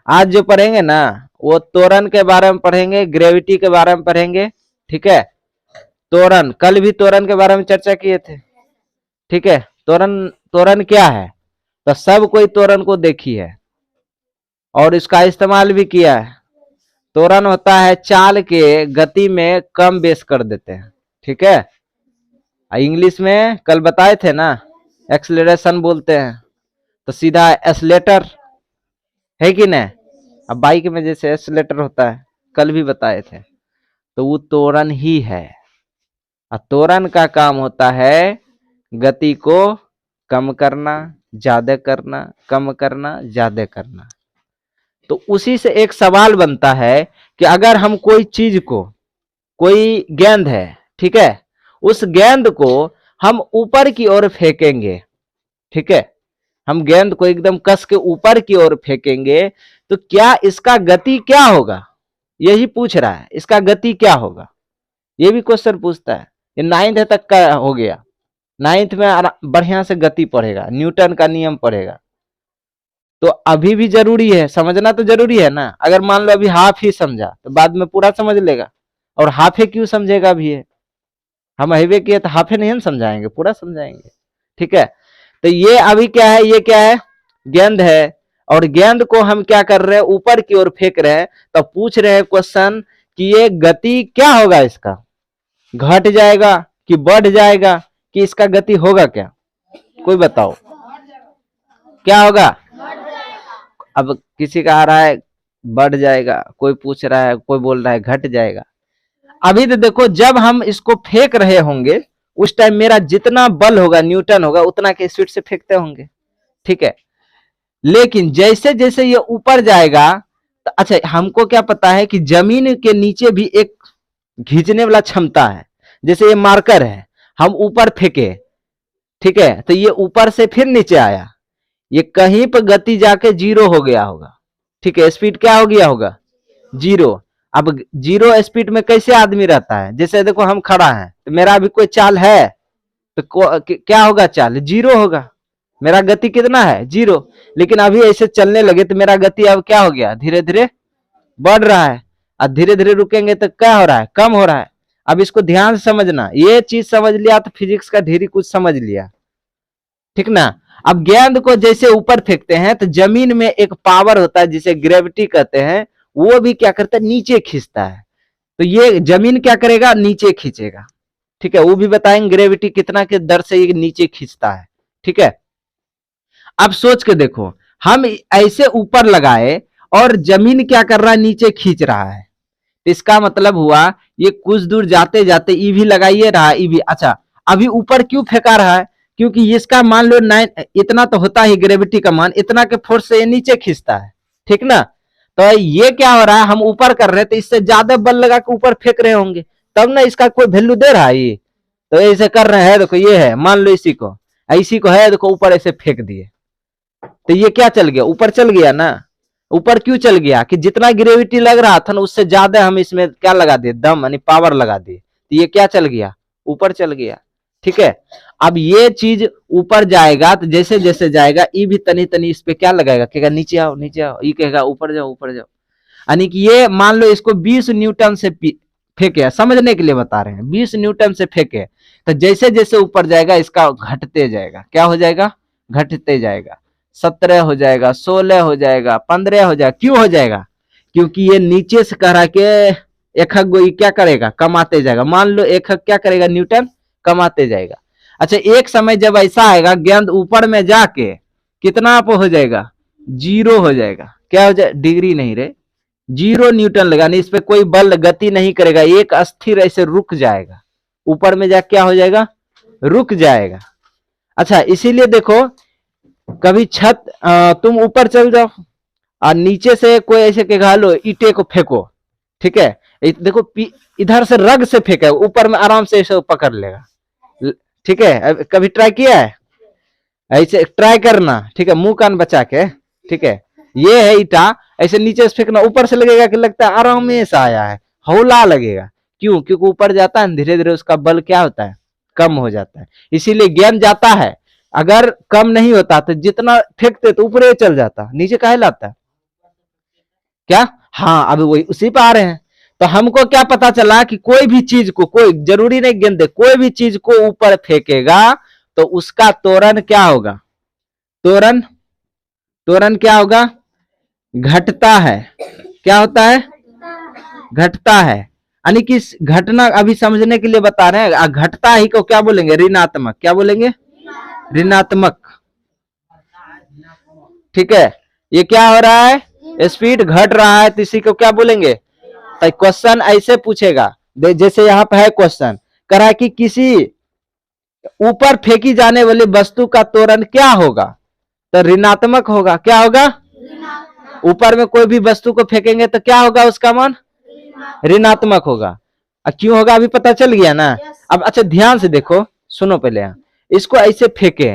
आज जो पढ़ेंगे ना वो त्वरण के बारे में पढ़ेंगे, ग्रेविटी के बारे में पढ़ेंगे। ठीक है, त्वरण, कल भी त्वरण के बारे में चर्चा किए थे। ठीक है, त्वरण, त्वरण क्या है, तो सब कोई त्वरण को देखी है और इसका इस्तेमाल भी किया है। त्वरण होता है चाल के गति में कम बेस कर देते हैं। ठीक है, इंग्लिश में कल बताए थे ना, एक्सेलरेशन बोलते हैं, तो सीधा एस्लेटर है कि नहीं। अब बाइक में जैसे एस्लेटर होता है, कल भी बताए थे, तो वो त्वरण ही है। त्वरण का काम होता है गति को कम करना, ज्यादा करना, कम करना, ज्यादा करना। तो उसी से एक सवाल बनता है कि अगर हम कोई चीज को, कोई गेंद है, ठीक है, उस गेंद को हम ऊपर की ओर फेंकेंगे, ठीक है, हम गेंद को एकदम कस के ऊपर की ओर फेंकेंगे, तो क्या इसका गति क्या होगा, यही पूछ रहा है, इसका गति क्या होगा, ये भी क्वेश्चन पूछता है। ये 9th तक का हो गया, 9th में बढ़िया से गति पढ़ेगा, न्यूटन का नियम पढ़ेगा। तो अभी भी जरूरी है, समझना तो जरूरी है ना। अगर मान लो अभी हाफ ही समझा तो बाद में पूरा समझ लेगा, और हाफे क्यों समझेगा भी है, हम हाईवे किए तो हाफे नहीं हम समझाएंगे, पूरा समझाएंगे। ठीक है, तो ये अभी क्या है, ये क्या है, गेंद है, और गेंद को हम क्या कर रहे हैं, ऊपर की ओर फेंक रहे हैं। तो पूछ रहे हैं क्वेश्चन कि ये गति क्या होगा, इसका घट जाएगा कि बढ़ जाएगा, कि इसका गति होगा क्या, कोई बताओ क्या होगा। अब किसी का आ रहा है बढ़ जाएगा, कोई पूछ रहा है, कोई बोल रहा है घट जाएगा। अभी तो देखो, जब हम इसको फेंक रहे होंगे उस टाइम मेरा जितना बल होगा, न्यूटन होगा, उतना के स्पीड से फेंकते होंगे। ठीक है, लेकिन जैसे जैसे ये ऊपर जाएगा, तो अच्छा हमको क्या पता है कि जमीन के नीचे भी एक खींचने वाला क्षमता है। जैसे ये मार्कर है, हम ऊपर फेंके, ठीक है, तो ये ऊपर से फिर नीचे आया, ये कहीं पर गति जाके जीरो हो गया होगा। ठीक है, स्पीड क्या हो गया होगा, जीरो। अब जीरो स्पीड में कैसे आदमी रहता है, जैसे देखो हम खड़ा है, तो मेरा भी कोई चाल है, तो क्या होगा, चाल जीरो होगा, मेरा गति कितना है, जीरो। लेकिन अभी ऐसे चलने लगे तो मेरा गति अब क्या हो गया, धीरे धीरे बढ़ रहा है, और धीरे धीरे रुकेंगे तो क्या हो रहा है, कम हो रहा है। अब इसको ध्यान से समझना, ये चीज समझ लिया तो फिजिक्स का धीरे कुछ समझ लिया। ठीक ना। अब गेंद को जैसे ऊपर फेंकते हैं तो जमीन में एक पावर होता है जिसे ग्रेविटी कहते हैं, वो भी क्या करता है, नीचे खींचता है। तो ये जमीन क्या करेगा, नीचे खींचेगा। ठीक है, वो भी बताएंगे ग्रेविटी कितना के दर से ये नीचे खींचता है। ठीक है, अब सोच के देखो, हम ऐसे ऊपर लगाए और जमीन क्या कर रहा है, नीचे खींच रहा है। इसका मतलब हुआ ये कुछ दूर जाते जाते ई भी लगाइए रहा, ई भी। अच्छा, अभी ऊपर क्यों फेंका रहा है, क्योंकि इसका मान लो 9 इतना तो होता ही ग्रेविटी का मान, इतना के फोर्स से ये नीचे खींचता है। ठीक ना, तो ये क्या हो रहा है, हम ऊपर कर रहे हैं तो इससे ज्यादा बल लगा के ऊपर फेंक रहे होंगे, तब ना इसका कोई वैल्यू दे रहा है ये। तो ऐसे कर रहे हैं, देखो ये है, मान लो इसी को, इसी को है, देखो ऊपर ऐसे फेंक दिए, तो ये क्या चल गया, ऊपर चल गया ना। ऊपर क्यों चल गया, कि जितना ग्रेविटी लग रहा था ना उससे ज्यादा हम इसमें क्या लगा दिए, दम यानी पावर लगा दिए, तो ये क्या चल गया, ऊपर चल गया। ठीक है, अब ये चीज ऊपर जाएगा तो जैसे जैसे जाएगा ई भी तनी तनी इस पे क्या लगाएगा, कहेगा नीचे आओ नीचे आओ, ई कहेगा ऊपर जाओ ऊपर जाओ। यानी कि ये मान लो इसको 20 न्यूटन से फेंके, समझने के लिए बता रहे हैं, 20 न्यूटन से फेंके, तो जैसे जैसे ऊपर जाएगा इसका घटते जाएगा, क्या हो जाएगा, घटते जाएगा। 17 हो जाएगा, 16 हो जाएगा, 15 हो जाएगा। क्यों हो जाएगा, क्योंकि ये नीचे से कह रहा के एक गो क्या करेगा, कमाते जाएगा। मान लो एक क्या करेगा, न्यूटन कमाते जाएगा। अच्छा, एक समय जब ऐसा आएगा गेंद ऊपर में जाके कितना आप हो जाएगा, जीरो हो जाएगा। क्या हो जाए, डिग्री नहीं रे, जीरो न्यूटन लगा, नहीं इस पे कोई बल गति नहीं करेगा, एक अस्थिर ऐसे रुक जाएगा, ऊपर में जाके क्या हो जाएगा, रुक जाएगा। अच्छा, इसीलिए देखो कभी छत तुम ऊपर चल जाओ और नीचे से कोई ऐसे के लो ईटे को फेंको, ठीक है, देखो इधर से रग से फेंके, ऊपर में आराम से ऐसे पकड़ लेगा। ठीक है, कभी ट्राई किया है, ऐसे ट्राई करना। ठीक है, मुंह कान बचा के। ठीक है, ये है ईटा, ऐसे नीचे से फेंकना, ऊपर से लगेगा कि लगता है आराम से आया है, हौला लगेगा। क्यों, क्योंकि ऊपर जाता है धीरे धीरे उसका बल क्या होता है, कम हो जाता है। इसीलिए गेंद जाता है, अगर कम नहीं होता तो जितना फेंकते तो ऊपर चल जाता, नीचे काहे लाता है। क्या, हाँ अभी वही उसी पे आ रहे हैं। तो हमको क्या पता चला कि कोई भी चीज को, कोई जरूरी नहीं गेंदे, कोई भी चीज को ऊपर फेंकेगा तो उसका त्वरण क्या होगा, त्वरण, त्वरण क्या होगा, घटता है। क्या होता है, घटता है। यानी कि घटना अभी समझने के लिए बता रहे हैं, घटता ही को क्या बोलेंगे, ऋणात्मक, क्या बोलेंगे, ऋणात्मक। ठीक है, ये क्या हो रहा है, स्पीड घट रहा है, तो इसी को क्या बोलेंगे। तो क्वेश्चन ऐसे पूछेगा, जैसे यहाँ पे है क्वेश्चन, कह रहा है कि किसी ऊपर फेंकी जाने वाली वस्तु का त्वरण क्या होगा, तो ऋणात्मक होगा। क्या होगा, ऊपर में कोई भी वस्तु को फेंकेंगे तो क्या होगा, उसका मान ऋणात्मक होगा। क्यों होगा अभी पता चल गया ना। अब अच्छा ध्यान से देखो, सुनो पहले, यहाँ इसको ऐसे फेंके,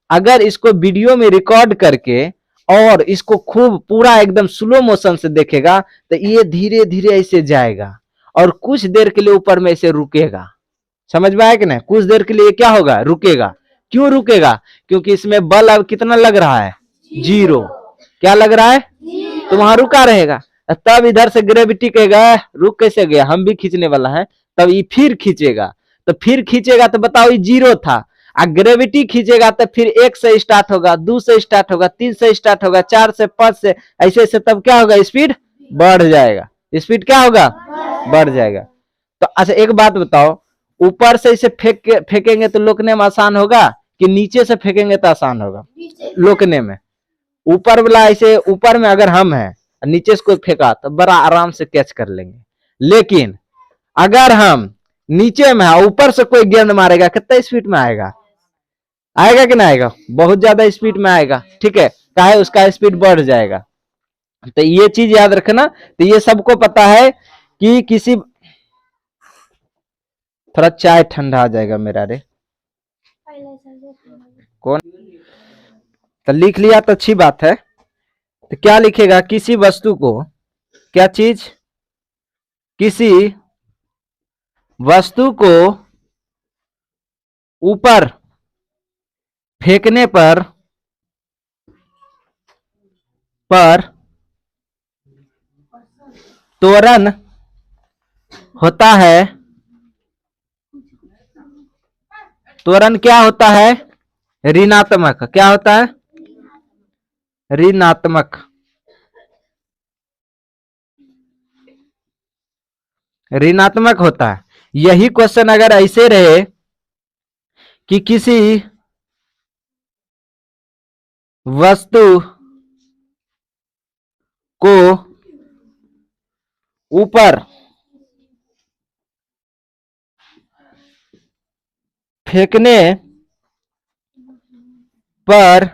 अगर इसको वीडियो में रिकॉर्ड करके और इसको खूब पूरा एकदम स्लो मोशन से देखेगा तो ये धीरे धीरे ऐसे जाएगा और कुछ देर के लिए ऊपर में ऐसे रुकेगा। समझ में आया कि नहीं, कुछ देर के लिए क्या होगा, रुकेगा। क्यों रुकेगा, क्योंकि इसमें बल अब कितना लग रहा है, 0। क्या लग रहा है, तो वहां रुका रहेगा। तब इधर से ग्रेविटी कहेगा रुक कैसे गया, हम भी खींचने वाला है, तब ये फिर खींचेगा। तो फिर खींचेगा तो बताओ ये 0 था, ग्रेविटी खींचेगा तो फिर 1 से स्टार्ट होगा, 2 से स्टार्ट होगा, 3 से स्टार्ट होगा, 4 से, 5 से, ऐसे ऐसे, तब क्या होगा, स्पीड बढ़ जाएगा। स्पीड क्या होगा, बढ़ जाएगा। तो अच्छा एक बात बताओ, ऊपर से इसे फेंकेंगे तो लोकने में आसान होगा कि नीचे से फेंकेंगे तो आसान होगा, लोकने में। ऊपर वाला ऐसे, ऊपर में अगर हम हैं, नीचे से कोई फेंका तो बड़ा आराम से कैच कर लेंगे। लेकिन अगर हम नीचे में है, ऊपर से कोई गेंद मारेगा, कितना स्पीड में आएगा, आएगा कि नहीं आएगा, बहुत ज्यादा स्पीड में आएगा। ठीक है, चाहे उसका स्पीड बढ़ जाएगा। तो ये चीज याद रखना। तो ये सबको पता है कि किसी, थोड़ा चाय ठंडा आ जाएगा मेरा रे, कौन, तो लिख लिया तो अच्छी बात है। तो क्या लिखेगा, किसी वस्तु को, क्या चीज, किसी वस्तु को ऊपर फेंकने पर त्वरण होता है, त्वरण क्या होता है, ऋणात्मक। क्या होता है, ऋणात्मक, ऋणात्मक होता है। यही क्वेश्चन अगर ऐसे रहे कि किसी वस्तु को ऊपर फेंकने पर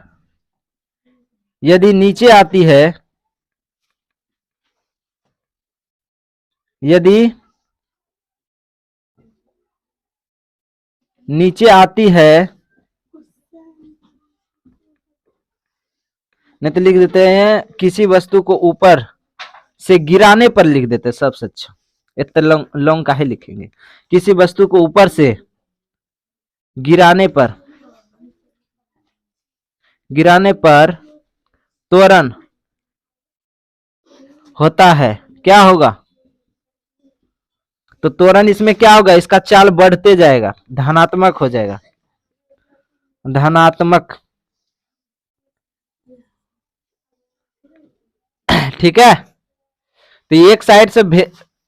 यदि नीचे आती है, यदि नीचे आती है, नहीं तो लिख देते हैं किसी वस्तु को ऊपर से गिराने पर, लिख देते हैं सबसे अच्छा। इतना लॉन्ग लॉन्ग काहे लिखेंगे, किसी वस्तु को ऊपर से गिराने पर, गिराने पर त्वरण होता है, क्या होगा, तो त्वरण इसमें क्या होगा, इसका चाल बढ़ते जाएगा, धनात्मक हो जाएगा, धनात्मक। ठीक है, तो एक साइड से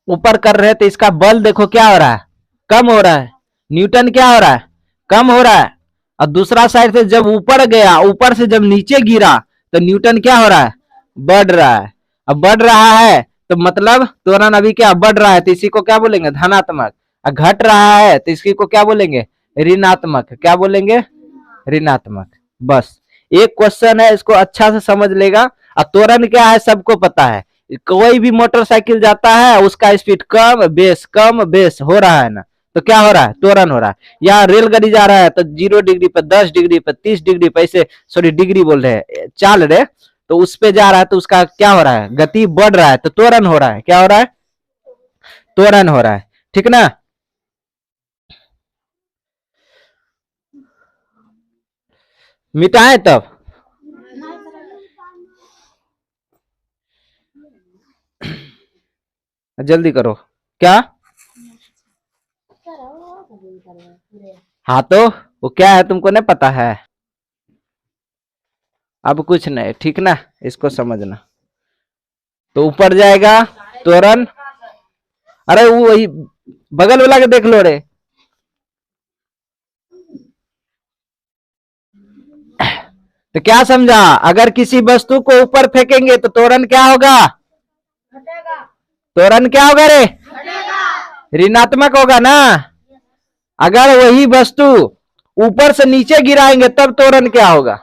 ऊपर कर रहे हैं तो इसका बल देखो क्या हो रहा है, कम हो रहा है, न्यूटन क्या हो रहा है, कम हो रहा है। और दूसरा साइड से जब ऊपर गया, ऊपर से जब नीचे गिरा तो न्यूटन क्या हो रहा है, बढ़ रहा है। अब बढ़ रहा है तो मतलब त्वरण अभी क्या बढ़ रहा है, तो इसी को क्या बोलेंगे, धनात्मक। और घट रहा है तो इसकी को क्या बोलेंगे, ऋणात्मक। क्या बोलेंगे, ऋणात्मक। बस एक क्वेश्चन है, इसको अच्छा से समझ लेगा। और त्वरण क्या है सबको पता है, कोई भी मोटरसाइकिल जाता है उसका स्पीड कम बेस हो रहा है ना, तो क्या हो रहा है, त्वरण हो रहा है। यहाँ रेलगाड़ी जा रहा है तो 0 डिग्री पर, 10 डिग्री पर, 30 डिग्री पर, ऐसे, सॉरी डिग्री बोल रहे हैं, चाल रहे, तो उस पे जा रहा है तो उसका क्या हो रहा है, गति बढ़ रहा है, तो त्वरण हो रहा है। क्या हो रहा है, त्वरण हो रहा है। ठीक ना, मिटाए तब, जल्दी करो। क्या? हाँ तो वो क्या है तुमको नहीं पता है? अब कुछ नहीं, ठीक ना, इसको समझना। तो ऊपर जाएगा त्वरण। अरे वो वही बगल वाला के देख लो रे। तो क्या समझा? अगर किसी वस्तु को ऊपर फेंकेंगे तो त्वरण क्या होगा? त्वरण क्या होगा रे? ऋणात्मक होगा ना। अगर वही वस्तु ऊपर से नीचे गिराएंगे तब त्वरण क्या होगा?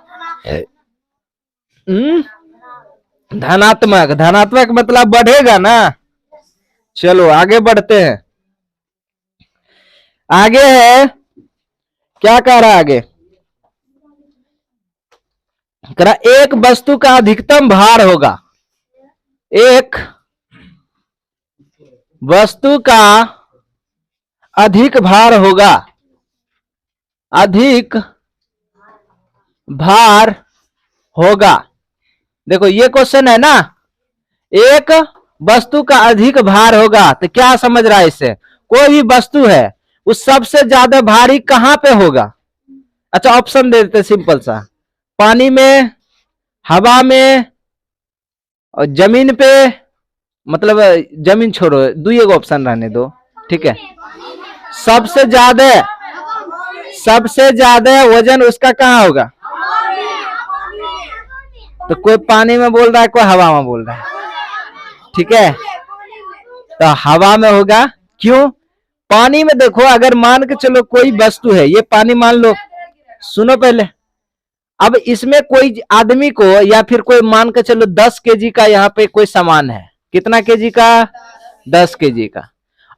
धनात्मक। धनात्मक मतलब बढ़ेगा ना। चलो आगे बढ़ते हैं। आगे है, क्या कह रहा है आगे? कह रहा एक वस्तु का अधिकतम भार होगा। एक वस्तु का अधिक भार होगा। अधिक भार होगा। देखो ये क्वेश्चन है ना, एक वस्तु का अधिक भार होगा तो क्या समझ रहा है इससे? कोई भी वस्तु है उस सबसे ज्यादा भारी कहां पे होगा? अच्छा ऑप्शन दे देते सिंपल सा। पानी में, हवा में और जमीन पे। मतलब जमीन छोड़ो, दो एक ऑप्शन रहने दो, ठीक है। सबसे ज्यादा वजन उसका कहाँ होगा? तो कोई पानी में बोल रहा है, कोई हवा में बोल रहा है, ठीक है। तो हवा में होगा। क्यों? पानी में देखो, अगर मान के चलो कोई वस्तु है, ये पानी मान लो, सुनो पहले। अब इसमें कोई आदमी को या फिर कोई मान के चलो 10 केजी का यहाँ पे कोई सामान है। कितना केजी का? 10 केजी का।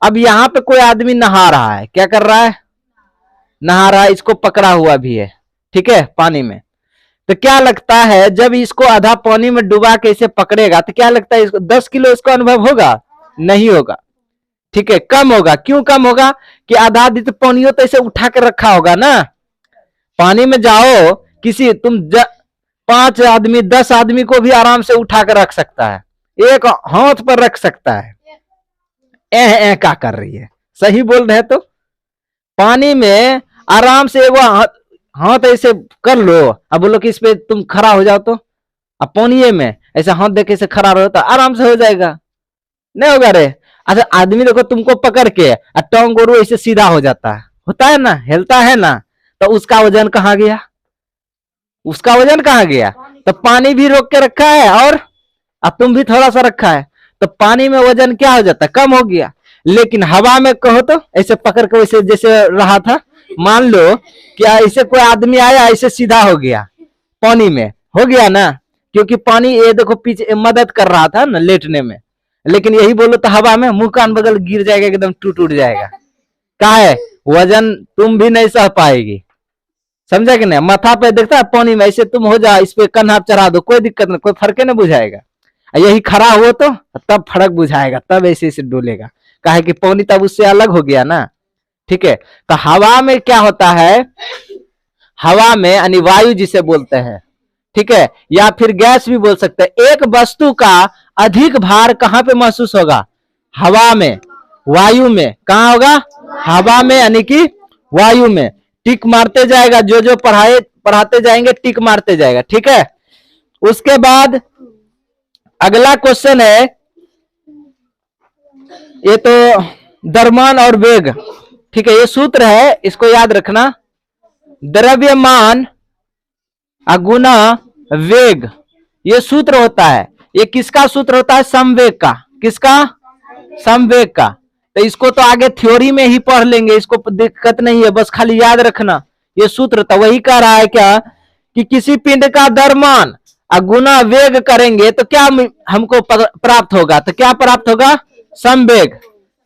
अब यहाँ पे कोई आदमी नहा रहा है। क्या कर रहा है? नहा रहा है। इसको पकड़ा हुआ भी है, ठीक है, पानी में। तो क्या लगता है जब इसको आधा पानी में डुबा के इसे पकड़ेगा तो क्या लगता है इसको 10 किलो इसको अनुभव होगा? नहीं होगा, ठीक है, कम होगा। क्यों कम होगा? कि आधा आधी तो पानी तो इसे उठा के रखा होगा ना। पानी में जाओ, किसी तुम 5 आदमी 10 आदमी को भी आराम से उठा कर रख सकता है, एक हाथ पर रख सकता है। क्या कर रही है? सही बोल रहे तो। पानी में आराम से वो हाथ ऐसे कर लो, अब बोलो कि इस पे तुम खड़ा हो जाओ तो, अब पानी में ऐसे हाथ देके से खड़ा रहो तो आराम से हो जाएगा, नहीं होगा रे? अच्छा आदमी देखो तुमको पकड़ के टांग गोरू ऐसे सीधा हो जाता है, होता है ना, हिलता है ना, तो उसका वजन कहाँ गया? उसका वजन कहाँ गया? तो पानी भी रोक के रखा है और अब तुम भी थोड़ा सा रखा है, तो पानी में वजन क्या हो जाता है? कम हो गया। लेकिन हवा में कहो तो ऐसे पकड़ के वैसे जैसे रहा था, मान लो कि ऐसे कोई आदमी आया ऐसे सीधा हो गया, पानी में हो गया ना, क्योंकि पानी ये देखो पीछे मदद कर रहा था ना लेटने में। लेकिन यही बोलो तो हवा में मुंह कान बगल गिर जाएगा, एकदम टूट जाएगा। क्या है? वजन तुम भी नहीं सह पाएगी, समझा कि नहीं? माथा पे देखता है पानी में, ऐसे तुम हो जा, इस पे कन्हा चढ़ा दो, कोई दिक्कत नहीं, कोई फर्क नहीं बुझाएगा। यही खड़ा हुआ तो तब फर्क बुझाएगा, तब ऐसे ऐसे डोलेगा, काहे कि पानी तब उससे अलग हो गया ना, ठीक है। तो हवा में क्या होता है? हवा में यानी वायु जिसे बोलते हैं, ठीक है, या फिर गैस भी बोल सकते हैं। एक वस्तु का अधिक भार कहां पे महसूस होगा? हवा में, वायु में। कहां होगा? हवा में यानी कि वायु में। टिक मारते जाएगा, जो जो पढ़ाते जाएंगे टिक मारते जाएगा, ठीक है। उसके बाद अगला क्वेश्चन है, ये तो द्रव्यमान और वेग, ठीक है, ये सूत्र है, इसको याद रखना। द्रव्यमान गुना वेग, ये सूत्र होता है। ये किसका सूत्र होता है? समवेग का। किसका? समवेग का। तो इसको तो आगे थ्योरी में ही पढ़ लेंगे, इसको दिक्कत नहीं है, बस खाली याद रखना ये सूत्र। तो वही कह रहा है क्या कि किसी पिंड का द्रव्यमान गुना वेग करेंगे तो क्या हमको प्राप्त होगा? तो क्या प्राप्त होगा? समवेग।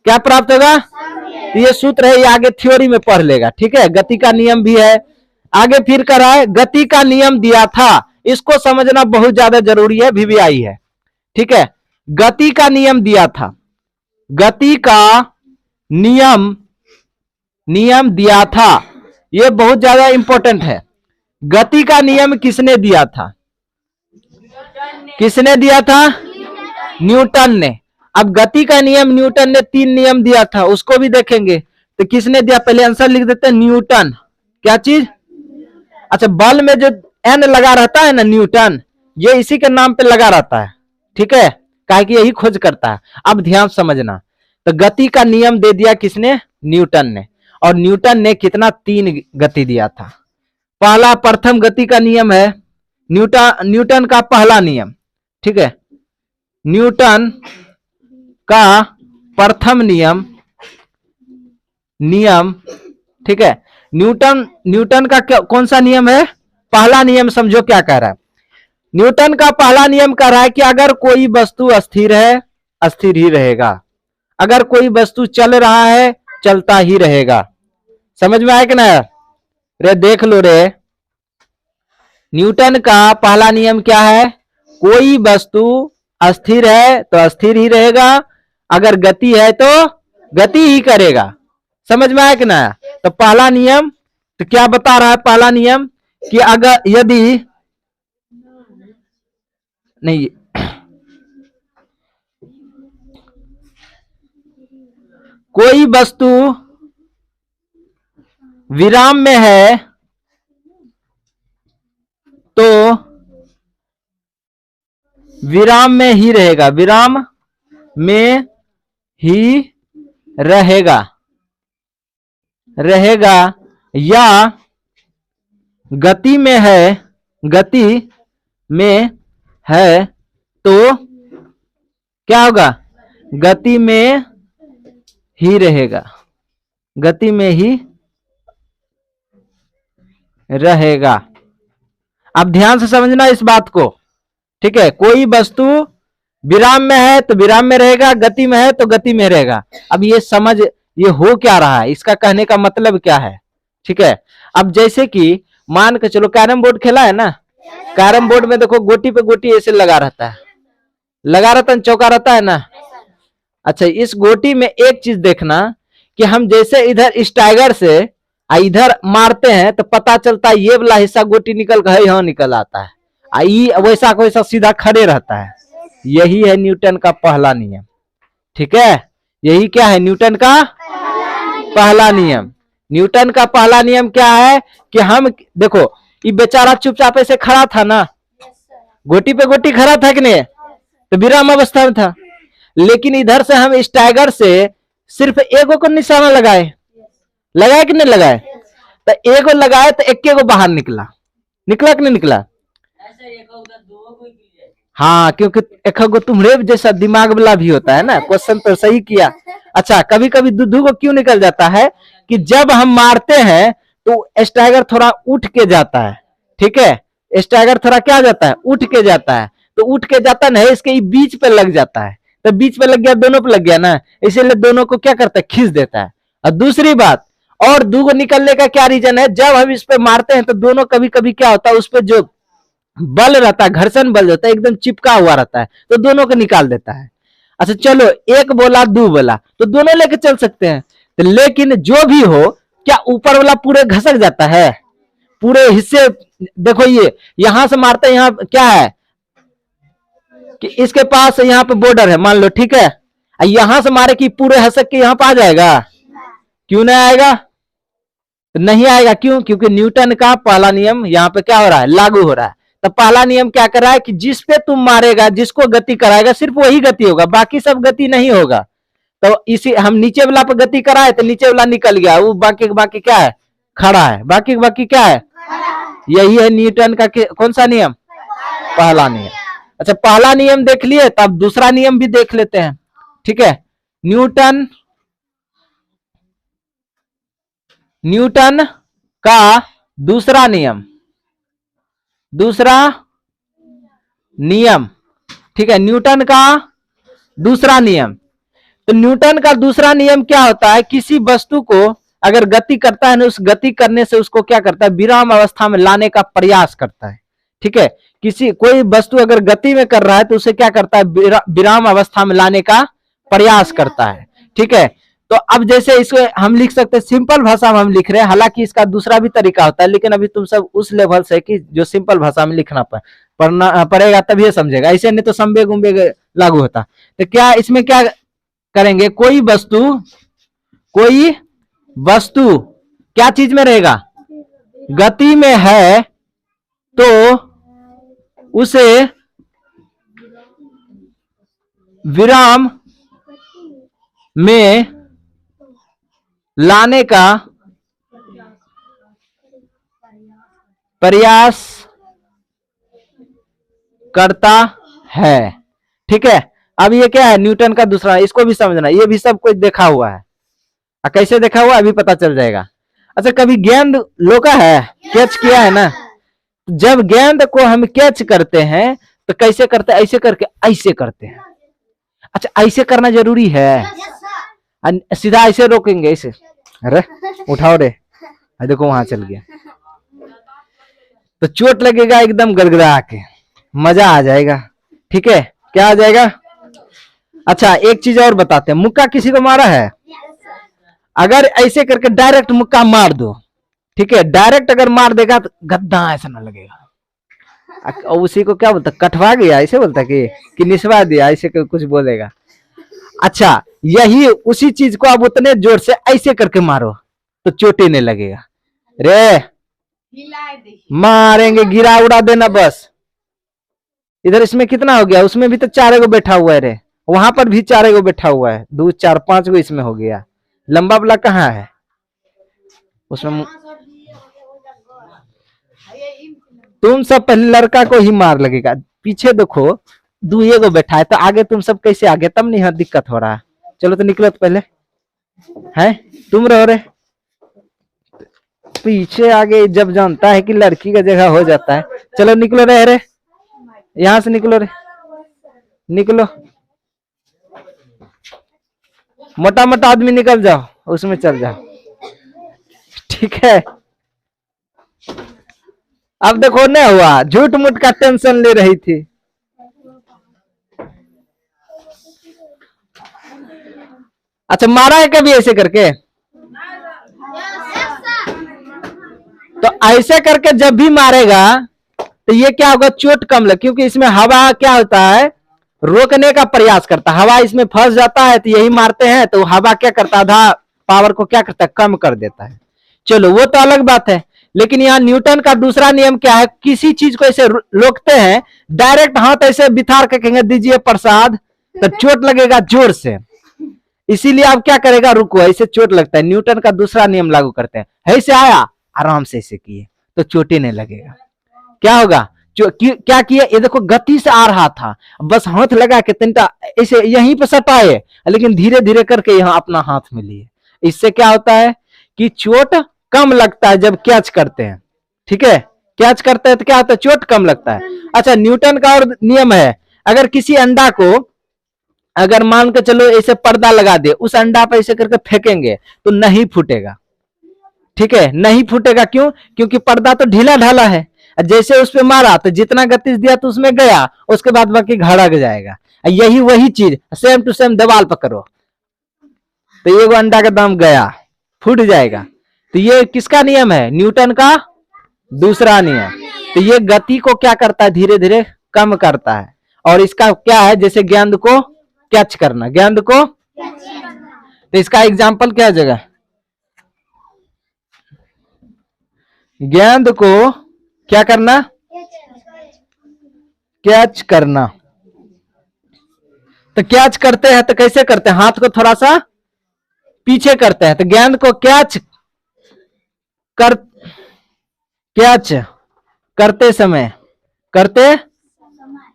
क्या प्राप्त होगा? तो ये सूत्र है, ये आगे थ्योरी में पढ़ लेगा, ठीक है। गति का नियम भी है आगे। फिर कर रहा है गति का नियम दिया था, इसको समझना बहुत ज्यादा जरूरी है, वीवीआई है, ठीक है। गति का नियम दिया था, गति का नियम दिया था, ये बहुत ज्यादा इंपॉर्टेंट है। गति का नियम किसने दिया था? किसने दिया था? न्यूटन ने। अब गति का नियम न्यूटन ने 3 नियम दिया था, उसको भी देखेंगे। तो किसने दिया, पहले आंसर लिख देते हैं, न्यूटन। क्या चीज? अच्छा, बल में जो एन लगा रहता है ना, न्यूटन, ये इसी के नाम पे लगा रहता है, ठीक है, काहे कि यही खोज करता है। अब ध्यान समझना, तो गति का नियम दे दिया किसने? न्यूटन ने। और न्यूटन ने कितना? 3 गति दिया था। पहला प्रथम गति का नियम है न्यूटन का पहला नियम, ठीक है, न्यूटन का प्रथम नियम, ठीक है। न्यूटन का कौन सा नियम है? पहला नियम। समझो क्या कह रहा है। न्यूटन का पहला नियम कह रहा है कि अगर कोई वस्तु अस्थिर है, अस्थिर ही रहेगा। अगर कोई वस्तु चल रहा है, चलता ही रहेगा। समझ में आया कि ना? रे देख लो रे, न्यूटन का पहला नियम क्या है? कोई वस्तु अस्थिर है तो अस्थिर ही रहेगा, अगर गति है तो गति ही करेगा। समझ में आया कि ना? तो पहला नियम तो क्या बता रहा है? पहला नियम कि अगर यदि नहीं, कोई वस्तु विराम में है तो विराम में ही रहेगा, विराम में ही रहेगा, या गति में है, गति में है तो क्या होगा? गति में ही रहेगा, गति में ही रहेगा। अब ध्यान से समझना इस बात को, ठीक है। कोई वस्तु विराम में है तो विराम में रहेगा, गति में है तो गति में रहेगा। अब ये समझ, ये हो क्या रहा है, इसका कहने का मतलब क्या है, ठीक है। अब जैसे कि मान के चलो कैरम बोर्ड खेला है ना, कैरम बोर्ड में देखो गोटी पे गोटी ऐसे लगा रहता है, लगा रहता है, चौका रहता है ना। अच्छा, इस गोटी में एक चीज देखना कि हम जैसे इधर इस टाइगर से इधर मारते हैं तो पता चलता है ये वाला हिस्सा गोटी निकल कर यहाँ निकल आता है, वैसा को वैसा सीधा खड़े रहता है। यही है न्यूटन का पहला नियम, ठीक है। यही क्या है? न्यूटन का पहला नियम। न्यूटन का पहला नियम क्या है कि हम देखो, ये बेचारा चुपचाप ऐसे खड़ा था ना, गोटी पे गोटी खड़ा था कि नहीं, तो विराम अवस्था में था। लेकिन इधर से हम इस टाइगर से सिर्फ एगो को निशाना लगाए कि नहीं लगाए? तो एगो लगाए तो एक को बाहर निकला कि नहीं निकला? हाँ, क्योंकि एक गो तुम्हारे जैसा दिमाग वाला भी होता है ना। क्वेश्चन तो सही किया। अच्छा, कभी कभी दूधू को क्यों निकल जाता है कि जब हम मारते हैं तो स्टाइगर थोड़ा उठ के जाता है, ठीक है। स्टाइगर थोड़ा क्या जाता है? उठ के जाता है। तो उठ के जाता नहीं, इसके बीच पे लग जाता है, तो बीच पे लग गया, दोनों पे लग गया ना, इसीलिए दोनों को क्या करता है? खींच देता है। और दूसरी बात, और दूगो निकलने का क्या रीजन है? जब हम इस पे मारते हैं तो दोनों कभी कभी क्या होता है, उस पर जो बल रहता है, घर्षण बल रहता है, एकदम चिपका हुआ रहता है, तो दोनों को निकाल देता है। अच्छा चलो, एक बोला दो बोला तो दोनों लेके चल सकते हैं, तो लेकिन जो भी हो, क्या ऊपर वाला पूरे घसक जाता है? पूरे हिस्से देखो, ये यहां से मारते हैं, यहाँ क्या है कि इसके पास यहाँ पे बॉर्डर है मान लो, ठीक है। यहां से मारे कि पूरे हसक के यहाँ पे आ जाएगा? क्यों नहीं आएगा? तो नहीं आएगा, क्यों? क्योंकि न्यूटन का पहला नियम यहाँ पे क्या हो रहा है? लागू हो रहा है। तो पहला नियम क्या कर रहा है कि जिस पे तुम मारेगा, जिसको गति कराएगा, सिर्फ वही गति होगा, बाकी सब गति नहीं होगा। तो इसी हम नीचे वाला पे गति कराए तो नीचे वाला निकल गया, वो बाकी क्या है? खड़ा है। बाकी क्या है? यही है न्यूटन का कौन सा नियम? पहला नियम। अच्छा, पहला नियम देख लिए, तो अब दूसरा नियम भी देख लेते हैं, ठीक है। न्यूटन का दूसरा नियम, ठीक है, न्यूटन का दूसरा नियम। तो न्यूटन का दूसरा नियम क्या होता है? किसी वस्तु को अगर गति करता है ना, उस गति करने से उसको क्या करता है? विराम अवस्था में लाने का प्रयास करता है, ठीक है। कोई वस्तु अगर गति में कर रहा है तो उसे क्या करता है? विराम अवस्था में लाने का प्रयास करता है, ठीक है। तो अब जैसे इसको हम लिख सकते हैं, सिंपल भाषा में हम लिख रहे हैं, हालांकि इसका दूसरा भी तरीका होता है, लेकिन अभी तुम सब उस लेवल से कि जो सिंपल भाषा में लिखना पड़ेगा, तभी समझेगा। ऐसे नहीं तो संवेग उम्वेग लागू होता। तो क्या इसमें क्या करेंगे, कोई वस्तु क्या चीज में रहेगा, गति में है, तो उसे विराम में लाने का प्रयास करता है। ठीक है, अब ये क्या है, न्यूटन का दूसरा, इसको भी समझना, ये भी सब कुछ देखा हुआ है। कैसे देखा हुआ अभी पता चल जाएगा। अच्छा, कभी गेंद लोका है, कैच किया है ना, जब गेंद को हम कैच करते हैं तो कैसे करते हैं, ऐसे करके ऐसे करते हैं। अच्छा, ऐसे करना जरूरी है, सीधा ऐसे रोकेंगे ऐसे, अरे उठाओ रे, देखो वहां चल गया, तो चोट लगेगा एकदम गड़गड़ा के, मजा आ जाएगा। ठीक है, क्या आ जाएगा। अच्छा, एक चीज और बताते हैं, मुक्का किसी को मारा है, अगर ऐसे करके डायरेक्ट मुक्का मार दो, ठीक है, डायरेक्ट अगर मार देगा तो गद्दा ऐसा ना लगेगा। उसी को क्या बोलता, कटवा गया ऐसे बोलता कि निसवा दिया, ऐसे कुछ बोलेगा। अच्छा, यही उसी चीज को आप उतने जोर से ऐसे करके मारो तो चोटी नहीं लगेगा। रे मारेंगे, गिरा उड़ा देना बस। इधर इसमें कितना हो गया, उसमें भी तो 4 गो बैठा हुआ है रे, वहां पर भी 4 गो बैठा हुआ है, 2 4 5 गो इसमें हो गया। लंबा वाला कहाँ है उसमें, तुम सब पहले लड़का को ही मार लगेगा। पीछे देखो 2 गो बैठा है, तो आगे तुम सब कैसे आगे, तब नहीं दिक्कत हो रहा है। चलो तो निकलो तो पहले, है तुम रहो रे पीछे, आगे जब जानता है कि लड़की का जगह हो जाता है। चलो निकलो रे, यहां से निकलो रे, निकलो, मोटा मोटा आदमी निकल जाओ, उसमें चल जाओ। ठीक है, अब देखो नहीं हुआ, झूठ मूठ का टेंशन ले रही थी। अच्छा, मारा है कभी ऐसे करके, तो ऐसे करके जब भी मारेगा तो ये क्या होगा, चोट कम लग, क्योंकि इसमें हवा क्या होता है, रोकने का प्रयास करता है। हवा इसमें फंस जाता है तो यही मारते हैं, तो हवा क्या करता है, आधा पावर को क्या करता है, कम कर देता है। चलो वो तो अलग बात है, लेकिन यहाँ न्यूटन का दूसरा नियम क्या है, किसी चीज को ऐसे रोकते हैं, डायरेक्ट हाथ ऐसे बिथार के कहेंगे दीजिए प्रसाद, तो चोट लगेगा जोर से, इसीलिए आप क्या करेगा, रुको, ऐसे चोट लगता है। न्यूटन का दूसरा नियम लागू करते हैं, ऐसे आया आराम से ऐसे किए तो चोट ही नहीं लगेगा। क्या होगा, क्या किया, ये देखो गति से आ रहा था, बस हाथ लगा के तिनटा ऐसे यहीं पे सटाए, लेकिन धीरे धीरे करके यहाँ अपना हाथ में लिए। इससे क्या होता है कि चोट कम लगता है जब कैच करते हैं। ठीक है, कैच करते हैं तो क्या होता है, चोट कम लगता है। अच्छा, न्यूटन का और नियम है, अगर किसी अंडा को, अगर मान के चलो ऐसे पर्दा लगा दे, उस अंडा पे ऐसे करके फेंकेंगे तो नहीं फूटेगा। ठीक है, नहीं फूटेगा, क्यों, क्योंकि पर्दा तो ढीला ढाला है, जैसे उस पे मारा तो जितना गति दिया तो उसमें गया, उसके बाद बाकी घड़क जाएगा। यही वही चीज सेम टू सेम दीवार पकड़ो तो ये अंडा का दाम गया, फूट जाएगा। तो ये किसका नियम है, न्यूटन का दूसरा नियम। तो ये गति को क्या करता है, धीरे धीरे कम करता है। और इसका क्या है, जैसे गेंद को कैच करना, गेंद को, तो इसका एग्जाम्पल क्या जगह, गेंद को क्या करना, कैच करना। तो कैच करते हैं तो कैसे करते हैं, हाथ को थोड़ा सा पीछे करते हैं, तो गेंद को कैच करते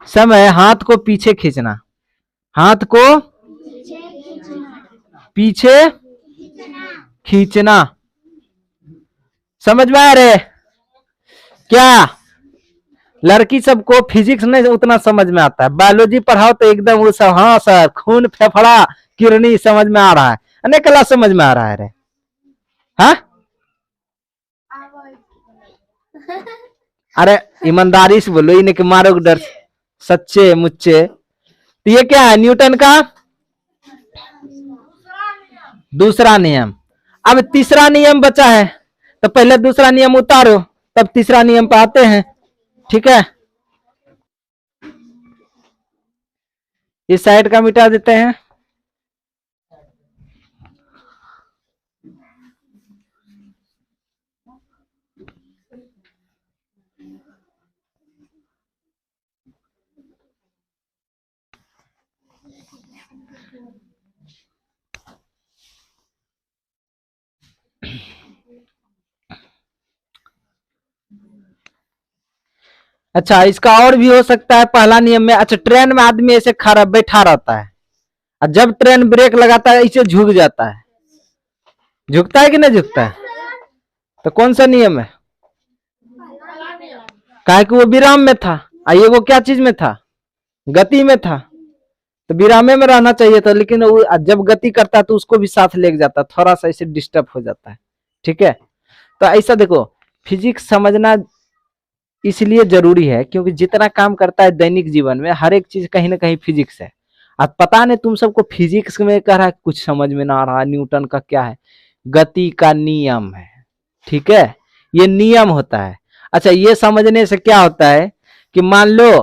समय हाथ को पीछे खींचना, हाथ को पीछे खींचना। समझ में आ रहे क्या, लड़की सबको फिजिक्स नहीं उतना समझ में आता है, बायोलॉजी पढ़ाओ तो एकदम वो सब, हाँ सर खून फेफड़ा किडनी समझ में आ रहा है, अनेक क्लास समझ में आ रहा है रे, हाँ। अरे ईमानदारी से बोलो, इन्हें के मारो डर, सच्चे मुच्चे। तो ये क्या है, न्यूटन का दूसरा नियम। अब तीसरा नियम बचा है, तो पहले दूसरा नियम उतारो तब तीसरा नियम पे आते हैं। ठीक है, इस साइड का मिटा देते हैं। अच्छा, इसका और भी हो सकता है पहला नियम में। अच्छा, ट्रेन में आदमी ऐसे खड़ा बैठा रहता है और जब ट्रेन ब्रेक लगाता है ऐसे झुक जाता है, झुकता है कि नहीं झुकता है? तो कौन सा नियम है? काहे कि वो विराम में था और ये वो क्या चीज में था? गति में था, तो विरामे में रहना चाहिए था, लेकिन वो जब गति करता है तो उसको भी साथ ले जाता है, थोड़ा सा ऐसे डिस्टर्ब हो जाता है। ठीक है, तो ऐसा देखो, फिजिक्स समझना इसलिए जरूरी है क्योंकि जितना काम करता है दैनिक जीवन में हर एक चीज कहीं ना कहीं फिजिक्स है। अब पता नहीं तुम सबको फिजिक्स में कह रहा है, कुछ समझ में ना आ रहा। न्यूटन का क्या है? गति का नियम है। ठीक है, ये नियम होता है। अच्छा, ये समझने से क्या होता है कि मान लो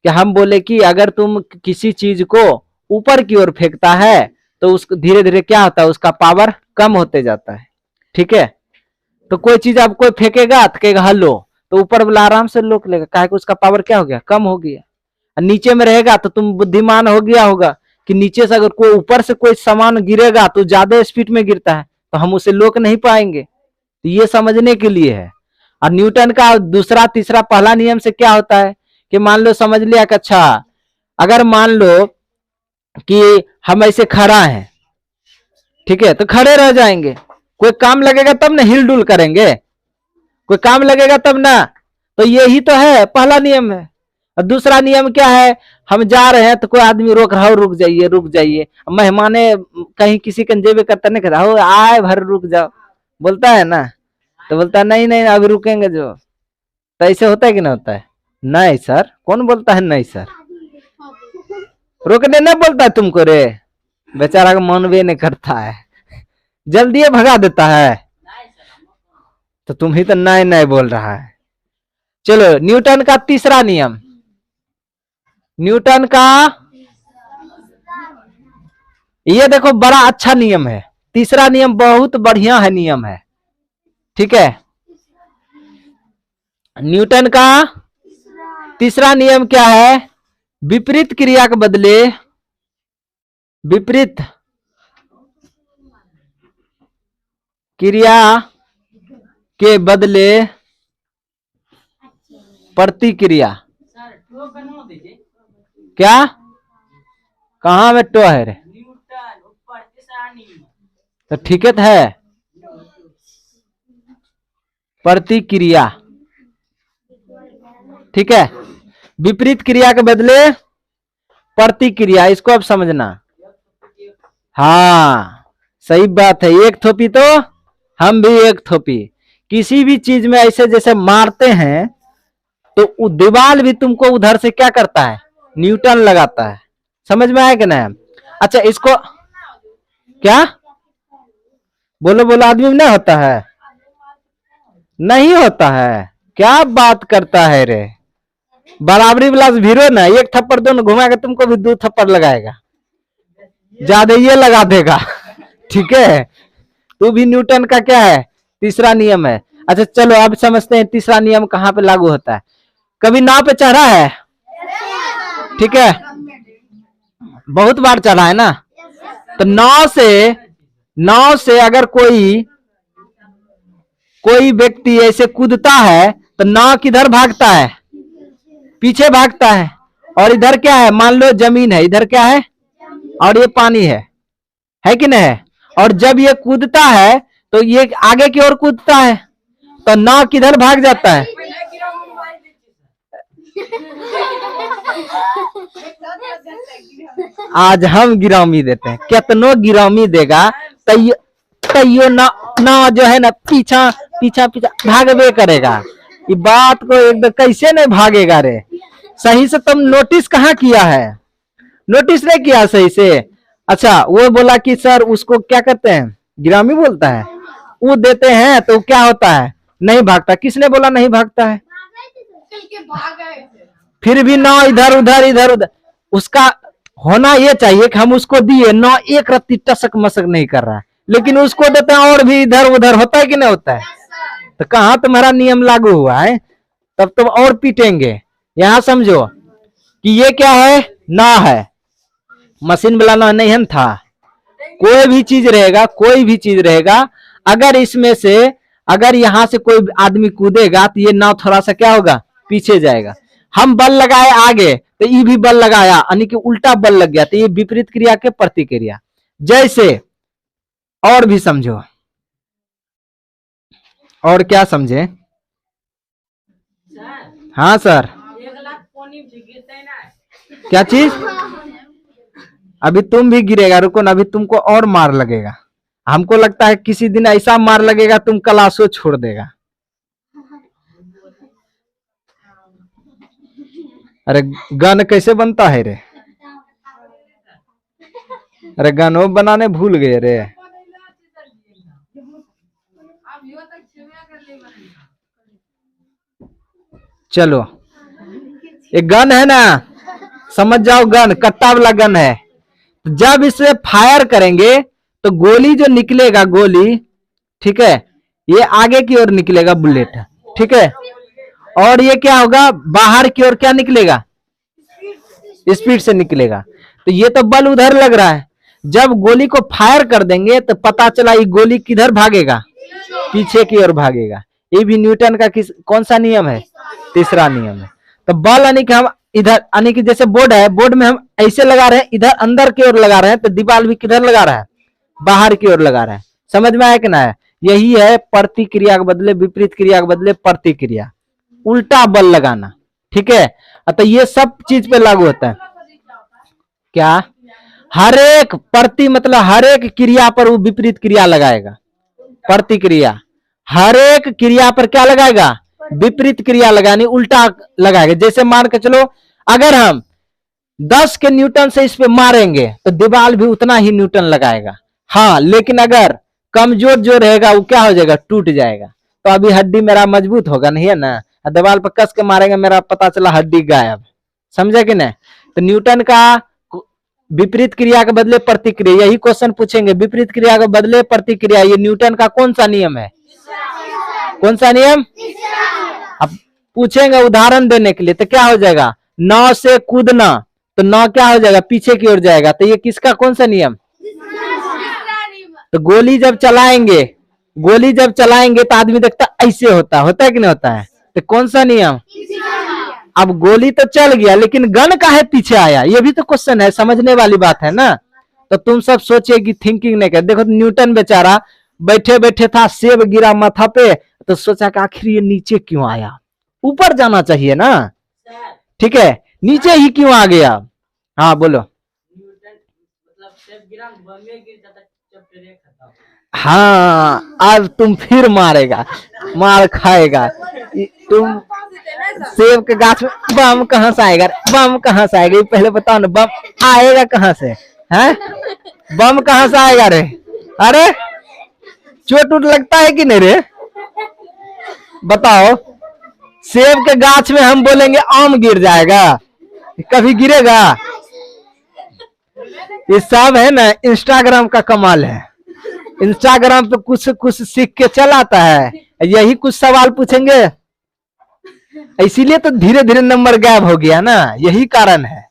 कि हम बोले कि अगर तुम किसी चीज को ऊपर की ओर फेंकता है तो उसको धीरे धीरे क्या होता है, उसका पावर कम होते जाता है। ठीक है, तो कोई चीज आप कोई फेंकेगा तो कहेगा हलो, तो ऊपर वाला आराम से रोक लेगा, काहे कि उसका पावर क्या हो गया, कम हो गया। नीचे में रहेगा तो तुम बुद्धिमान हो गया होगा कि नीचे से अगर कोई ऊपर से कोई सामान गिरेगा तो ज्यादा स्पीड में गिरता है, तो हम उसे रोक नहीं पाएंगे। तो ये समझने के लिए है। और न्यूटन का दूसरा तीसरा पहला नियम से क्या होता है कि मान लो समझ लिया कि अच्छा, अगर मान लो कि हम ऐसे खड़ा हैं, ठीक है, तो खड़े रह जाएंगे। कोई काम लगेगा तब ना हिल डुल करेंगे, कोई काम लगेगा तब ना। तो यही तो है, पहला नियम है। और दूसरा नियम क्या है? हम जा रहे हैं तो कोई आदमी रोक रहा हो, रुक जाइए रुक जाइए। मेहमाने कहीं किसी के जेबे करता नहीं कहता हो आए भर रुक जाओ, बोलता है ना, तो बोलता है नहीं नहीं अभी रुकेंगे जो। तो ऐसे होता है कि नहीं होता है? नहीं सर, कौन बोलता है नहीं सर? रोकने नहीं बोलता है तुमको रे, बेचारा का मन भी नहीं करता है, जल्दी भगा देता है। तो तुम ही तो नहीं नहीं बोल रहा है। चलो, न्यूटन का तीसरा नियम, न्यूटन का ये देखो बड़ा अच्छा नियम है। तीसरा नियम बहुत बढ़िया है नियम है। ठीक है, न्यूटन का तीसरा नियम क्या है? विपरीत क्रिया के बदले विपरीत क्रिया के बदले प्रतिक्रिया। क्या कहां में टो है रे? तो ठीक है, प्रतिक्रिया। ठीक है, विपरीत क्रिया के बदले प्रतिक्रिया, इसको अब समझना। हाँ सही बात है, एक थोपी तो हम भी एक थोपी। किसी भी चीज में ऐसे जैसे मारते हैं तो दीवार भी तुमको उधर से क्या करता है, न्यूटन लगाता है। समझ में आया कि नहीं? अच्छा, इसको क्या बोलो बोलो, आदमी में नहीं होता है? नहीं होता है, क्या बात करता है रे? बराबरी वाला भीरो ना, एक थप्पड़ दोनों घुमाएगा तुमको भी दो थप्पड़ लगाएगा, ज्यादा ये लगा देगा। ठीक है, तू भी न्यूटन का क्या है, तीसरा नियम है। अच्छा चलो अब समझते हैं तीसरा नियम कहाँ पे लागू होता है। कभी नाव पे चढ़ा है? ठीक है, बहुत बार चढ़ा है ना। तो नाव से अगर कोई व्यक्ति ऐसे कूदता है तो नाव किधर भागता है? पीछे भागता है। और इधर क्या है, मान लो जमीन है, इधर क्या है, और ये पानी है कि नहीं है? और जब ये कूदता है तो ये आगे की ओर कूदता है, तो नाव किधर भाग जाता है? आज हम गिरामी देते हैं, कितनो गिरामी देगा तैयो ना जो है ना पीछा पीछा पीछा भागवे करेगा। ये बात को एकदम कैसे नहीं भागेगा रे? सही से तुम नोटिस कहाँ किया है? नोटिस नहीं किया सही से। अच्छा, वो बोला कि सर उसको क्या कहते हैं, गिरामी बोलता है, वो देते हैं तो क्या होता है, नहीं भागता। किसने बोला नहीं भागता है? फिर भी ना इधर उधर उसका होना ये चाहिए कि हम उसको दिए ना, एक रत्ती टसक मसक नहीं कर रहा है, लेकिन उसको देते हैं और भी इधर उधर, होता है कि नहीं होता है? तो कहाँ तुम्हारा नियम लागू हुआ है? तब तुम और पीटेंगे। यहां समझो कि ये क्या है, ना है, मशीन वाला ना नहीं है था। कोई भी चीज रहेगा, कोई भी चीज रहेगा, अगर इसमें से अगर यहां से कोई आदमी कूदेगा तो ये नाव थोड़ा सा क्या होगा, पीछे जाएगा। हम बल लगाए आगे तो ये भी बल लगाया, यानी कि उल्टा बल लग गया, तो ये विपरीत क्रिया के प्रतिक्रिया। जैसे और भी समझो, और क्या समझे? हाँ सर, क्या चीज? अभी तुम भी गिरेगा, रुको ना, अभी तुमको और मार लगेगा। हमको लगता है किसी दिन ऐसा मार लगेगा तुम क्लासो छोड़ देगा। अरे गन कैसे बनता है रे? अरे गन वो बनाने भूल गए रे। चलो, एक गन है ना, समझ जाओ, गन कट्टा वाला गन है। जब इसे फायर करेंगे तो गोली जो निकलेगा, गोली, ठीक है, ये आगे की ओर निकलेगा बुलेट, ठीक है, और ये क्या होगा, बाहर की ओर क्या निकलेगा, स्पीड से निकलेगा। तो ये तो बल उधर लग रहा है। जब गोली को फायर कर देंगे तो पता चला ये गोली किधर भागेगा, पीछे की ओर भागेगा। ये भी न्यूटन का कौन सा नियम है, तीसरा नियम है। तो बल यानी कि हम इधर, यानी कि जैसे बोर्ड है, बोर्ड में हम ऐसे लगा रहे हैं, इधर अंदर की ओर लगा रहे हैं, तो दीवार भी किधर लगा रहा है, बाहर की ओर लगा रहा है। समझ में आया कि ना है? यही है प्रतिक्रिया के बदले विपरीत क्रिया के बदले प्रतिक्रिया, उल्टा बल लगाना, ठीक है। तो ये सब चीज पे लागू होता है। क्या? हर एक प्रति मतलब हर एक क्रिया पर वो विपरीत क्रिया लगाएगा, प्रतिक्रिया। हर एक क्रिया पर क्या लगाएगा, विपरीत क्रिया लगानी, उल्टा लगाएगा। जैसे मान के चलो, अगर हम 10 के न्यूटन से इस पे मारेंगे तो दीवार भी उतना ही न्यूटन लगाएगा। हाँ, लेकिन अगर कमजोर जो रहेगा वो क्या हो जाएगा, टूट जाएगा। तो अभी हड्डी मेरा मजबूत होगा नहीं है ना, दीवार पर कस के मारेंगे, मेरा पता चला हड्डी गायब। समझे कि नहीं? तो न्यूटन का विपरीत क्रिया के बदले प्रतिक्रिया, यही क्वेश्चन पूछेंगे, विपरीत क्रिया के बदले प्रतिक्रिया, ये न्यूटन का कौन सा नियम है? कौन सा नियम? अब पूछेंगे उदाहरण देने के लिए, तो क्या हो जाएगा, नाव से कूदना, तो नाव क्या हो जाएगा, पीछे की ओर जाएगा। तो ये किसका कौन सा नियम? तो गोली जब चलाएंगे, गोली जब चलाएंगे तो आदमी देखता ऐसे होता है कि नहीं होता है? तो कौन सा नियम? अब गोली तो चल गया, लेकिन गन काहे पीछे आया, ये भी तो क्वेश्चन है, समझने वाली बात है ना। तो तुम सब सोचिए कि थिंकिंग नहीं कर। देखो न्यूटन बेचारा बैठे बैठे था, सेब गिरा माथा पे, तो सोचा कि आखिर ये नीचे क्यों आया, ऊपर जाना चाहिए ना, ठीक है, नीचे ही क्यों आ गया? हाँ बोलो। हाँ, अब तुम फिर मारेगा, मार खाएगा तुम। सेब के गाछ में बम कहाँ से आएगा, बम कहाँ से आएगा, पहले बताओ ना, बम आएगा कहाँ से? हैं, बम कहाँ से आएगा रे? अरे चोट उट लगता है कि नहीं रे? बताओ, सेब के गाछ में हम बोलेंगे आम गिर जाएगा, कभी गिरेगा? ये सब है ना इंस्टाग्राम का कमाल है। इंस्टाग्राम पे कुछ कुछ सीख के चल आता है, यही कुछ सवाल पूछेंगे, इसीलिए तो धीरे धीरे नंबर गायब हो गया ना, यही कारण है।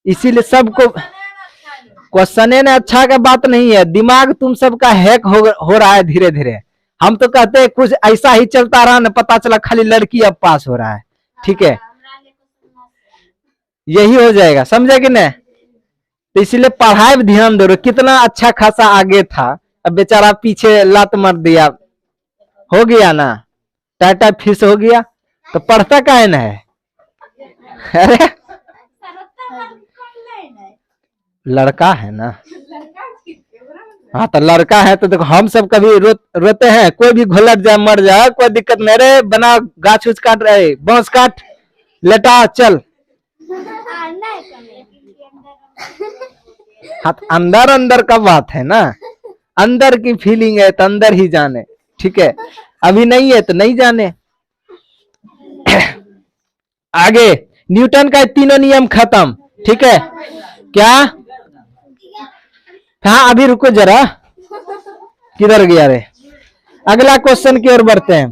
इसीलिए सबको क्वेश्चन ने अच्छा का बात नहीं है, दिमाग तुम सबका हैक हो रहा है धीरे धीरे। हम तो कहते हैं कुछ ऐसा ही चलता रहा ना, पता चला खाली लड़की अब पास हो रहा है, ठीक है, यही हो जाएगा, समझे कि नहीं? तो इसीलिए पढ़ाई में ध्यान दो। कितना अच्छा खासा आगे था, अब बेचारा पीछे लात मार दिया, हो गया ना, टाटा फिश हो गया, तो पढ़ता काहे ना है? अरे लड़का है ना, हाँ तो लड़का है तो देखो, हम सब कभी रोते हैं, कोई भी घोलट जाए मर जाए कोई दिक्कत नहीं, रे बना गाछ उछ काट रहे, बांस काट, लेटा चल। हाँ, अंदर अंदर का बात है ना, अंदर की फीलिंग है तो अंदर ही जाने, ठीक है, अभी नहीं है तो नहीं जाने। आगे न्यूटन का तीनों नियम खत्म, ठीक है क्या? हाँ अभी रुको जरा, किधर गया रे? अगला क्वेश्चन की ओर बढ़ते हैं।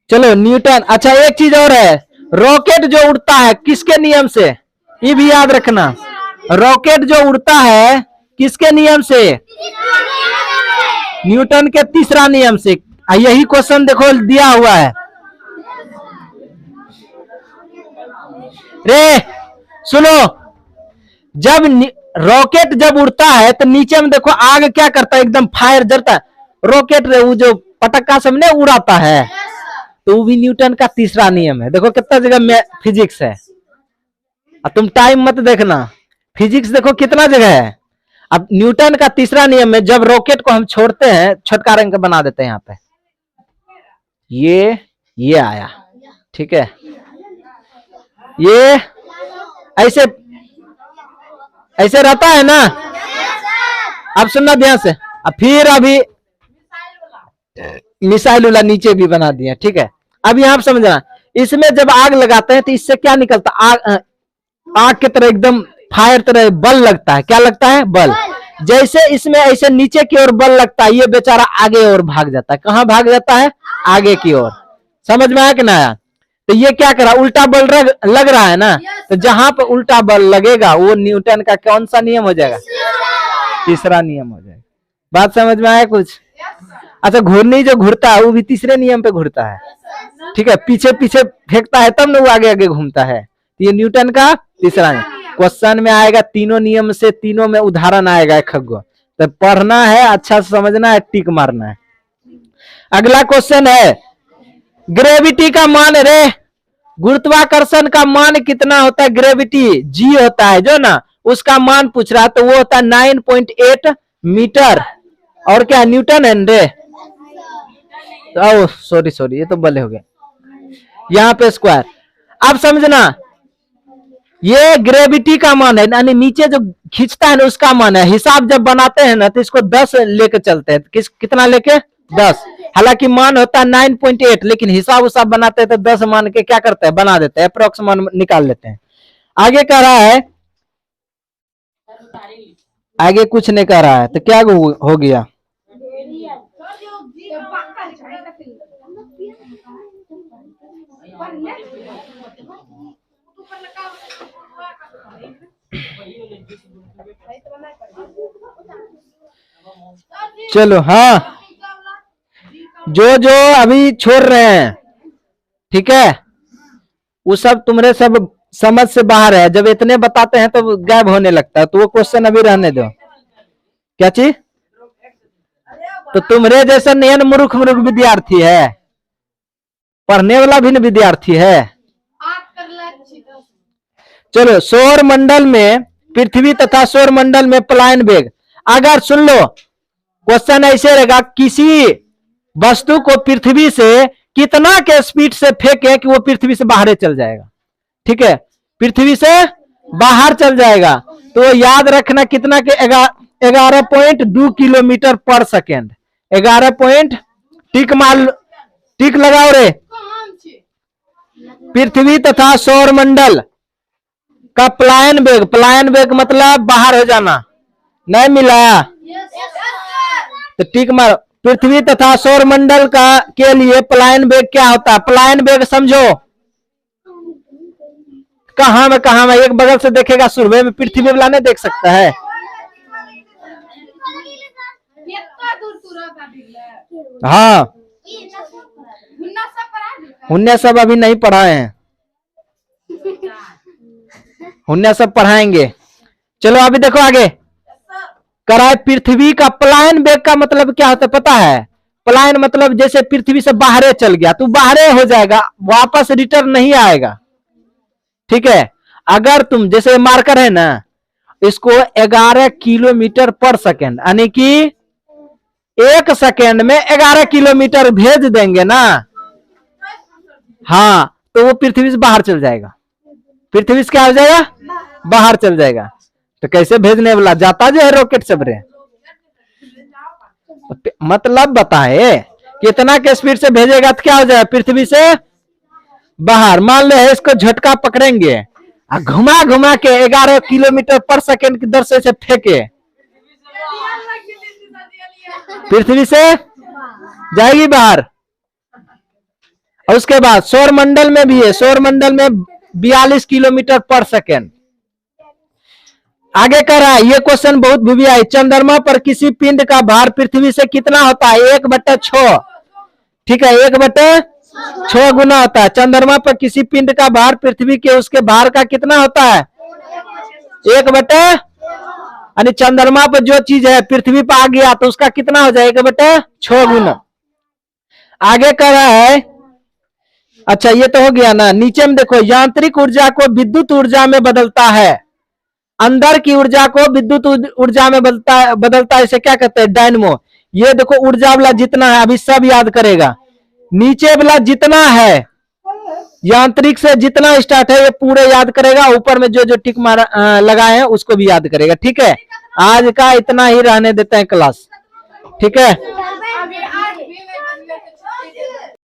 चलो न्यूटन। अच्छा एक चीज और है, रॉकेट जो उड़ता है किसके नियम से, ये भी याद रखना। रॉकेट जो उड़ता है किसके नियम से? न्यूटन के तीसरा नियम से। यही क्वेश्चन देखो दिया हुआ है रे, सुनो। जब रॉकेट जब उड़ता है तो नीचे में देखो आग क्या करता है, एकदम फायर जलता है। रॉकेट वो जो पटक्का सबने उड़ाता है, तो वो भी न्यूटन का तीसरा नियम है। देखो कितना जगह में फिजिक्स है। अब तुम टाइम मत देखना, फिजिक्स देखो कितना जगह है। अब न्यूटन का तीसरा नियम में जब रॉकेट को हम छोड़ते हैं, छोटका रंग का बना देते हैं यहाँ पे, ये आया, ठीक है। ये ऐसे ऐसे रहता है ना। अब सुनना ध्यान से। अब फिर अभी मिसाइल वाला नीचे भी बना दिया, ठीक है। अब यहाँ पे समझना, इसमें जब आग लगाते हैं तो इससे क्या निकलता, आग की तरह एकदम फायर तरह बल लगता है। क्या लगता है? बल। जैसे इसमें ऐसे नीचे की ओर बल लगता है, ये बेचारा आगे और भाग जाता है। कहाँ भाग जाता है? आगे की ओर। समझ में आया कि ना आया? तो ये क्या करा, उल्टा बल लग रहा है ना। तो जहां पर उल्टा बल लगेगा वो न्यूटन का कौन सा नियम हो जाएगा? तीसरा नियम हो जाएगा। बात समझ में आया कुछ? अच्छा घूर्णी जो घूरता है वो भी तीसरे नियम पे घूरता है, ठीक है। पीछे पीछे फेंकता है तब ना वो आगे आगे घूमता है। ये न्यूटन का तीसरा नियम। क्वेश्चन में आएगा तीनों नियम से, तीनों में उदाहरण आएगा एक खग्गो, तो पढ़ना है, अच्छा से समझना है, टिक मारना है। अगला क्वेश्चन है, ग्रेविटी का मान, रे गुरुत्वाकर्षण का मान कितना होता है? ग्रेविटी जी होता है जो ना, उसका मान पूछ रहा है। तो वो होता है 9.8 मीटर। और क्या न्यूटन है रे? सॉरी ये तो बल्ले हो गया, यहाँ पे स्क्वायर। अब समझना, ये ग्रेविटी का मान है, यानी नीचे जो खींचता है ना उसका मान है। हिसाब जब बनाते हैं ना तो इसको 10 लेके चलते हैं। कितना लेके? 10। हालांकि मान होता है 9.8, लेकिन हिसाब उसाब बनाते हैं तो 10 मान के क्या करते हैं, बना देते हैं, अप्रोक्स मान निकाल लेते हैं। आगे कह रहा है, आगे कुछ नहीं कह रहा है तो क्या हो गया? चलो हाँ, जो अभी छोड़ रहे हैं, ठीक है, वो सब तुम्हारे सब समझ से बाहर है। जब इतने बताते हैं तो गायब होने लगता है, तो वो क्वेश्चन अभी रहने दो। क्या चीज? तो तुम्हारे जैसा नयन मूर्ख विद्यार्थी है, पढ़ने वाला भी विद्यार्थी है। चलो, सौर मंडल में पृथ्वी तथा सौर मंडल में पलायन वेग। अगर सुन लो, क्वेश्चन ऐसे रहेगा, किसी वस्तु को पृथ्वी से कितना के स्पीड से फेंके कि वो पृथ्वी से बाहर चल जाएगा, ठीक है, पृथ्वी से बाहर चल जाएगा। तो याद रखना कितना के 11.2 किलोमीटर पर सेकेंड। 11 टिक लगाओ रे। पृथ्वी तथा सौर मंडल का पलायन वेग मतलब बाहर हो जाना, नहीं मिलाया तो टिक मारो। पृथ्वी तथा सौर मंडल का के लिए पलायन वेग क्या होता है? पलायन वेग समझो, कहां में एक बगल से देखेगा, सूर्य में पृथ्वी वाला नहीं देख सकता है। हाँ, उन्हें सब अभी नहीं पढ़ाए हैं, उन्हें सब पढ़ाएंगे। चलो अभी देखो आगे कराए। पृथ्वी का पलायन वेग का मतलब क्या होता है पता है? पलायन मतलब जैसे पृथ्वी से बाहर चल गया तो बाहर हो जाएगा, वापस रिटर्न नहीं आएगा, ठीक है। अगर तुम जैसे मार्कर है ना, इसको 11 किलोमीटर पर सेकेंड, यानी कि 1 सेकेंड में 11 किलोमीटर भेज देंगे ना, हाँ, तो वो पृथ्वी से बाहर चल जाएगा। पृथ्वी से क्या हो जाएगा? बाहर चल जाएगा। तो कैसे भेजने वाला जाता जो है रॉकेट सब रे, मतलब बताए कितना के स्पीड से भेजेगा तो क्या हो जाएगा? पृथ्वी से बाहर, मान लो है इसको झटका पकड़ेंगे और घुमा घुमा के 11 किलोमीटर पर सेकेंड की दर से फेंके, पृथ्वी से जाएगी बाहर। और उसके बाद सौर मंडल में भी है, सौर मंडल में 42 किलोमीटर पर सेकेंड। आगे कह रहा है, ये क्वेश्चन बहुत भूविया है, चंद्रमा पर किसी पिंड का भार पृथ्वी से कितना होता है? 1/6। ठीक है, 1/6 गुना होता है। चंद्रमा पर किसी पिंड का भार पृथ्वी के उसके भार का कितना होता है? 1/, यानी चंद्रमा पर जो चीज है पृथ्वी पर आ गया तो उसका कितना हो जाए? 1/6 गुना। आगे कह रहा है, अच्छा ये तो हो गया ना। नीचे में देखो, यांत्रिक ऊर्जा को विद्युत ऊर्जा में बदलता है, अंदर की ऊर्जा को विद्युत ऊर्जा में बदलता है, इसे क्या कहते हैं? डायनमो। ये देखो ऊर्जा वाला जितना है अभी सब याद करेगा, नीचे वाला जितना है यांत्रिक से जितना स्टार्ट है ये पूरे याद करेगा, ऊपर में जो जो टिक मारा लगाए हैं उसको भी याद करेगा। ठीक है, आज का इतना ही रहने देते हैं क्लास। ठीक है।